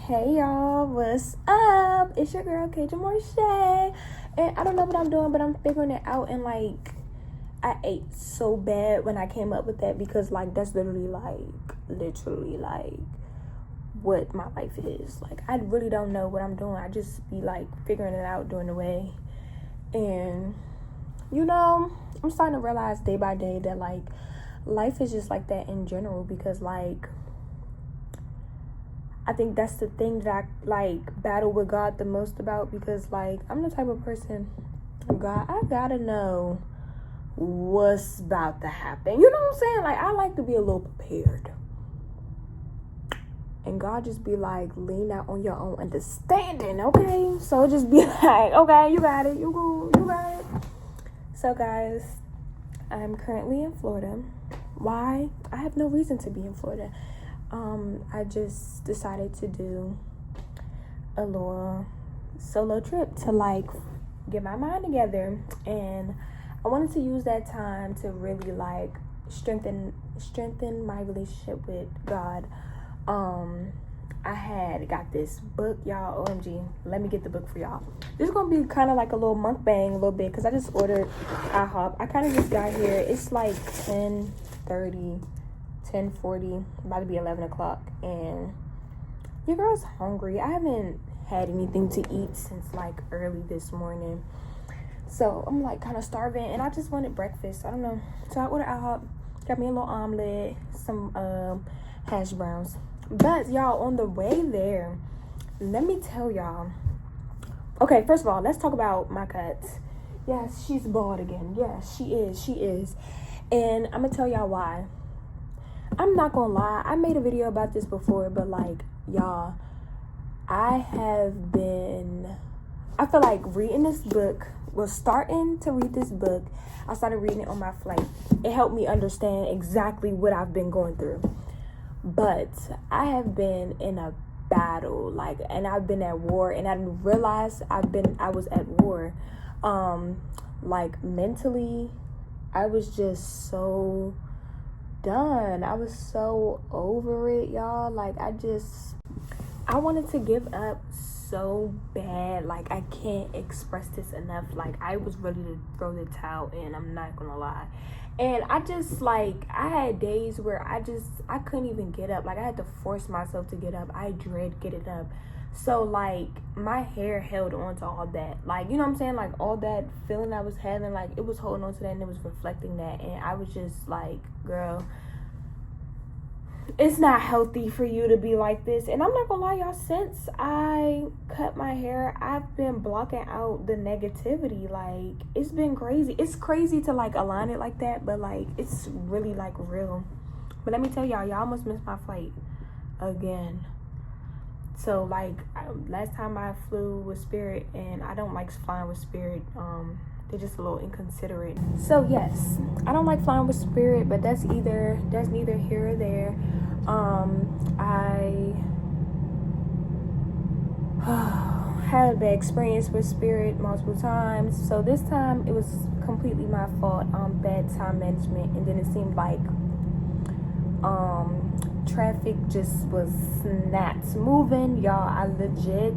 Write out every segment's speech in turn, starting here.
Hey y'all, what's up? It's your girl Kaja Morshay, and I don't know what I'm doing, but I'm figuring it out. And like, I ate so bad when I came up with that because like that's literally like what my life is. Like, I really don't know what I'm doing. I just be like figuring it out during the way, and you know, I'm starting to realize day by day that like life is just like that in general because like I think that's the thing that I like battle with God the most about, because like I'm the type of person, God, I gotta know what's about to happen. You know what I'm saying? Like, I like to be a little prepared. And God just be like, lean out on your own understanding, okay? So just be like, okay, you got it, you got it. So guys, I'm currently in Florida. Why? I have no reason to be in Florida. I just decided to do a little solo trip to like get my mind together, and I wanted to use that time to really like strengthen my relationship with God. I had got this book, y'all. OMG, let me get the book for y'all. This is gonna be kind of like a little mukbang a little bit because I just ordered IHOP. I kind of just got here. It's like 10:40, about to be 11 o'clock, and your girl's hungry. I haven't had anything to eat since like early this morning, so I'm like kind of starving, and I just wanted breakfast. I don't know, so I ordered IHOP, got me a little omelet, some hash browns. But y'all, on the way there, let me tell y'all. Okay, first of all, let's talk about my cuts. Yes, she's bald again. Yes, she is, and I'm gonna tell y'all why. I'm not gonna lie, I made a video about this before, but like, y'all, I feel like reading this book, starting to read this book, I started reading it on my flight. It helped me understand exactly what I've been going through. But I have been in a battle, like, and I've been at war, and I didn't realize I was at war. Like, mentally, I was just so done. I was so over it, y'all. Like, I wanted to give up so bad. Like, I can't express this enough. Like, I was ready to throw the towel in, I'm not gonna lie. And I just like, I had days where I couldn't even get up. Like, I had to force myself to get up. I dread getting up. So like, my hair held on to all that. Like, you know what I'm saying? Like, all that feeling I was having, like, it was holding on to that, and it was reflecting that. And I was just like, girl, it's not healthy for you to be like this. And I'm not gonna lie, y'all, since I cut my hair, I've been blocking out the negativity. Like, it's been crazy. It's crazy to like align it like that, but like, it's really like real. But let me tell y'all almost missed my flight again. So like, last time I flew with Spirit, and I don't like flying with Spirit. They're just a little inconsiderate. So yes, I don't like flying with Spirit, but that's neither here or there. I had a bad experience with Spirit multiple times. So this time it was completely my fault. Bad time management, and then it seemed like traffic just was not moving, y'all. I legit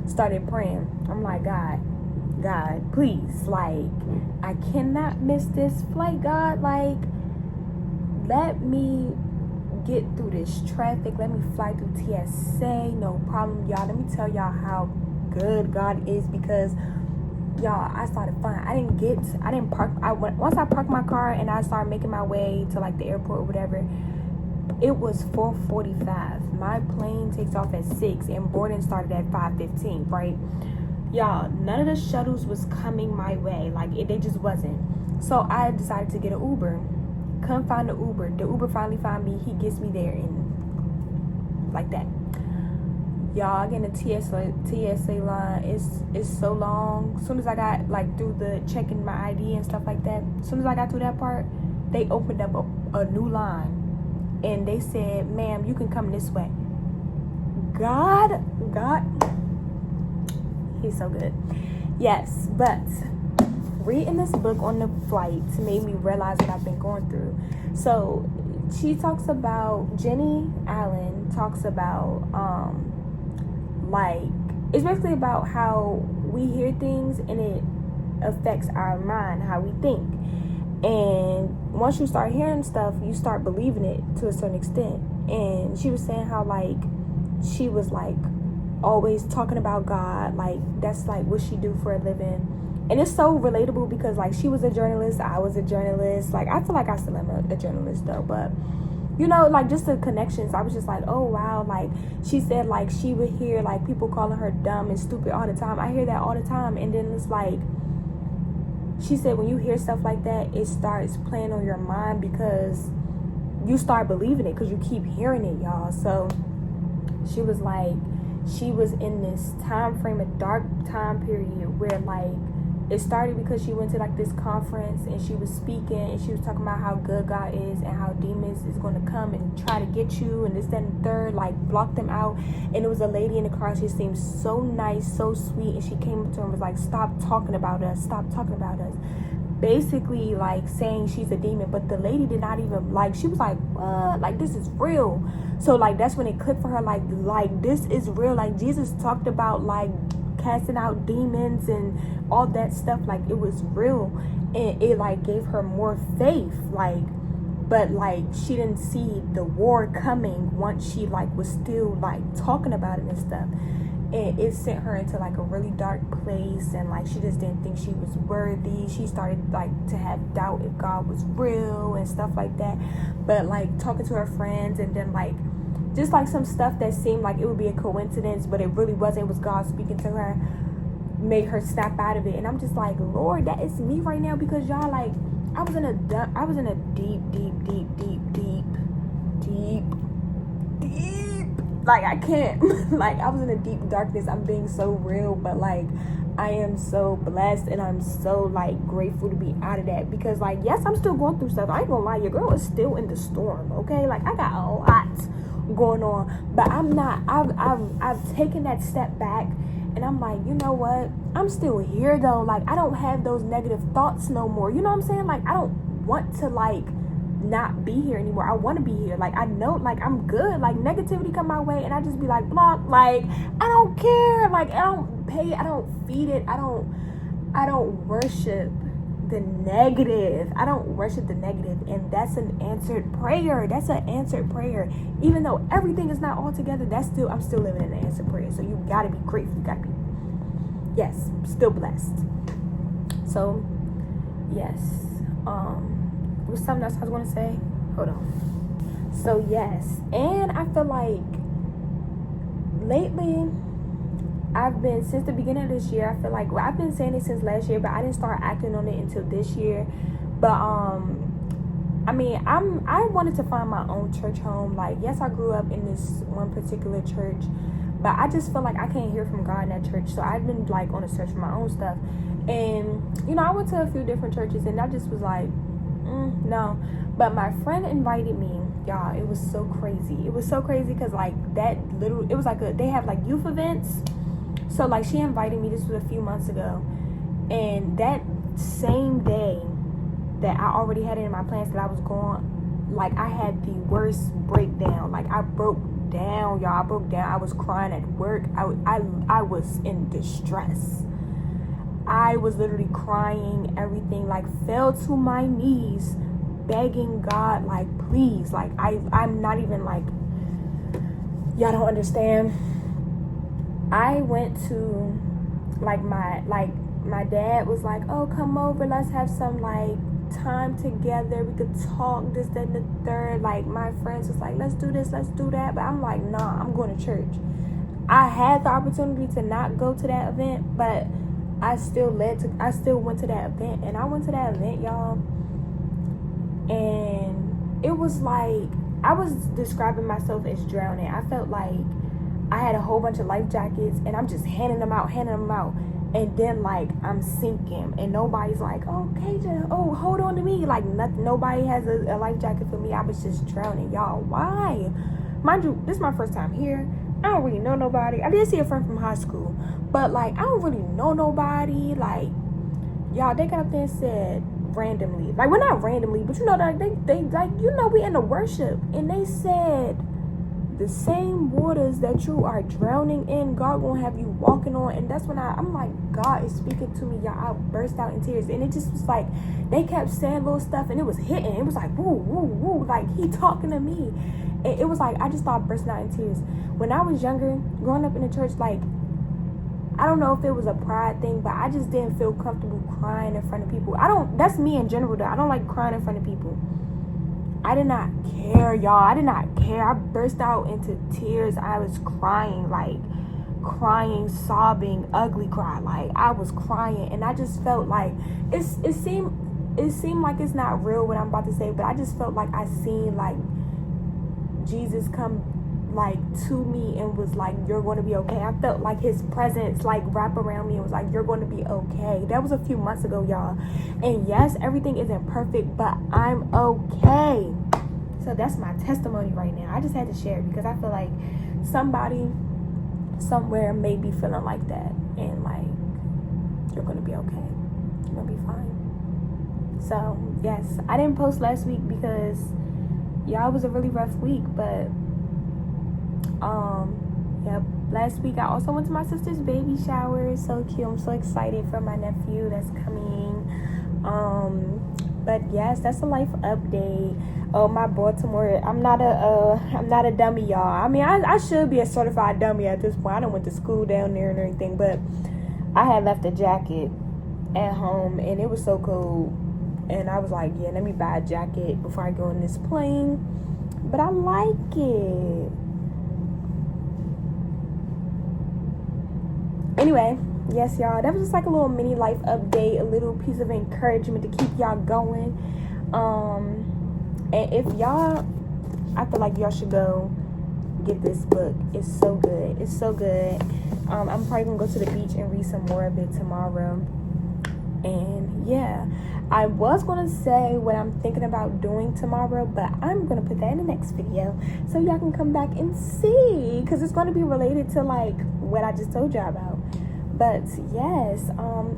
started praying. I'm like, God, please, like, I cannot miss this flight, God. Like, let me get through this traffic. Let me fly through TSA, no problem, y'all. Let me tell y'all how good God is, because y'all, I started flying. Once I parked my car and I started making my way to like the airport or whatever, it was 4:45. My plane takes off at 6, and boarding started at 5:15, right? Y'all, none of the shuttles was coming my way. Like, they just wasn't. So I decided to get an Uber. Couldn't find the Uber. The Uber finally found me. He gets me there, and like that. Y'all, I get in the TSA line. It's so long. As soon as I got like through the checking my ID and stuff like that, as soon as I got through that part, they opened up a new line, and they said, ma'am, you can come this way. God, he's so good. Yes, but reading this book on the flight made me realize what I've been going through. So Jenny Allen talks about like, it's basically about how we hear things and it affects our mind, how we think. And once you start hearing stuff, you start believing it to a certain extent. And she was saying how, like, she was, like, always talking about God. Like, that's, like, what she do for a living. And it's so relatable because, like, she was a journalist. I was a journalist. Like, I feel like I still am a journalist, though. But, you know, like, just the connections. I was just like, oh, wow. Like, she said, like, she would hear, like, people calling her dumb and stupid all the time. I hear that all the time. And then it's like, she said when you hear stuff like that, it starts playing on your mind because you start believing it because you keep hearing it, y'all. So she was like, she was in this time frame, a dark time period where, like, it started because she went to, like, this conference and she was speaking and she was talking about how good God is and how demons is going to come and try to get you and this, that, and the third, like, block them out. And it was a lady in the car. She seemed so nice, so sweet. And she came up to her and was like, stop talking about us. Stop talking about us. Basically, like, saying she's a demon. But the lady did not even, like, she was like, what? Like, this is real. So, like, that's when it clicked for her, like, this is real. Like, Jesus talked about, like, casting out demons and all that stuff. Like, it was real. And it, like, gave her more faith. Like, but, like, she didn't see the war coming once she, like, was still, like, talking about it and stuff. And it sent her into, like, a really dark place. And, like, she just didn't think she was worthy. She started, like, to have doubt if God was real and stuff like that. But, like, talking to her friends and then, like, just, like, some stuff that seemed like it would be a coincidence, but it really wasn't. It was God speaking to her, made her snap out of it. And I'm just like, Lord, that is me right now. Because, y'all, like, I was in a deep, like, I can't, like, I was in a deep darkness. I'm being so real, but, like, I am so blessed and I'm so, like, grateful to be out of that. Because, like, yes, I'm still going through stuff. I ain't gonna lie, your girl is still in the storm, okay? Like, I got a lot going on, but I'm not, I've taken that step back and I'm like, you know what, I'm still here though. Like, I don't have those negative thoughts no more, you know what I'm saying? Like, I don't want to, like, not be here anymore. I want to be here. Like, I know, like, I'm good. Like, negativity come my way and I just be like, block. Like, I don't care. Like, I don't feed it. I don't worship the negative. I don't worship the negative. And that's an answered prayer. That's an answered prayer. Even though everything is not all together, I'm still living in an answered prayer. So you gotta be grateful. You gotta be, yes, still blessed. So, yes. Was something else I was going to say? Hold on. So, yes. And I feel like lately, since the beginning of this year, I feel like, well, I've been saying it since last year, but I didn't start acting on it until this year. But, I mean, I wanted to find my own church home. Like, yes, I grew up in this one particular church, but I just feel like I can't hear from God in that church. So I've been, like, on a search for my own stuff. And, you know, I went to a few different churches and I just was like, no. But my friend invited me, y'all. It was so crazy. It was so crazy because, like, it was like they have, like, youth events. So, like, she invited me. This was a few months ago. And that same day that I already had it in my plans that I was going, like, I had the worst breakdown. Like, I broke down, y'all. I broke down. I was crying at work. I was in distress. I was literally crying, everything, like, fell to my knees, begging God, like, please, like, I'm not even, like, y'all don't understand. I went to, like, my dad was like, oh, come over, let's have some, like, time together, we could talk, this, that, and the third. Like, my friends was like, let's do this, let's do that, but I'm like, nah, I'm going to church. I had the opportunity to not go to that event, but I still went to that event. And I went to that event, y'all, and it was like, I was describing myself as drowning. I felt like I had a whole bunch of life jackets and I'm just handing them out, and then, like, I'm sinking and nobody's like, oh, KJ, oh, hold on to me. Like, nobody has a life jacket for me. I was just drowning, y'all. Why? Mind you, this is my first time here. I don't really know nobody. I did see a friend from high school, but, like, I don't really know nobody. Like, y'all, they got up there and said randomly, like, well, not randomly, but, you know, like, they like, you know, we in the worship, and they said the same waters that you are drowning in, God gonna have you walking on. And that's when I'm like, God is speaking to me, y'all. I burst out in tears. And it just was like, they kept saying little stuff and it was hitting. It was like, woo, woo, woo, like he talking to me. And it was like, I just started bursting out in tears. When I was younger, growing up in the church, like, I don't know if it was a pride thing, but I just didn't feel comfortable crying in front of people. That's me in general though. I don't like crying in front of people. I did not care, y'all. I did not care. I burst out into tears. I was crying, sobbing, ugly cry. Like, I was crying, and I just felt like it seemed like it's not real what I'm about to say, but I just felt like I seen like Jesus come like to me and was like, you're going to be okay. I felt like his presence like wrap around me and was like, you're going to be okay. That was a few months ago, y'all. And yes, everything isn't perfect, but I'm okay. So that's my testimony right now. I just had to share it because I feel like somebody somewhere may be feeling like that, and like, you're going to be okay. You're going to be fine. So yes, I didn't post last week because y'all, it was a really rough week, but yep, last week I also went to my sister's baby shower. So cute. I'm so excited for my nephew that's coming. But yes, that's a life update. Oh, my Baltimore, I'm not a dummy, y'all. I mean, I should be a certified dummy at this point. I done went to school down there and everything, but I had left a jacket at home and it was so cold, and I was like, yeah, let me buy a jacket before I go on this plane. But I like it. Anyway, yes, y'all, that was just like a little mini life update, a little piece of encouragement to keep y'all going. And if y'all, I feel like y'all should go get this book. It's so good. It's so good. I'm probably gonna go to the beach and read some more of it tomorrow. And yeah, I was gonna say what I'm thinking about doing tomorrow, but I'm gonna put that in the next video so y'all can come back and see, because it's gonna be related to like what I just told y'all about. But yes,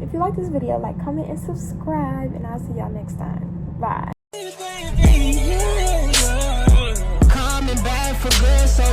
if you like this video, like, comment, and subscribe, and I'll see y'all next time. Bye. Coming back for good, so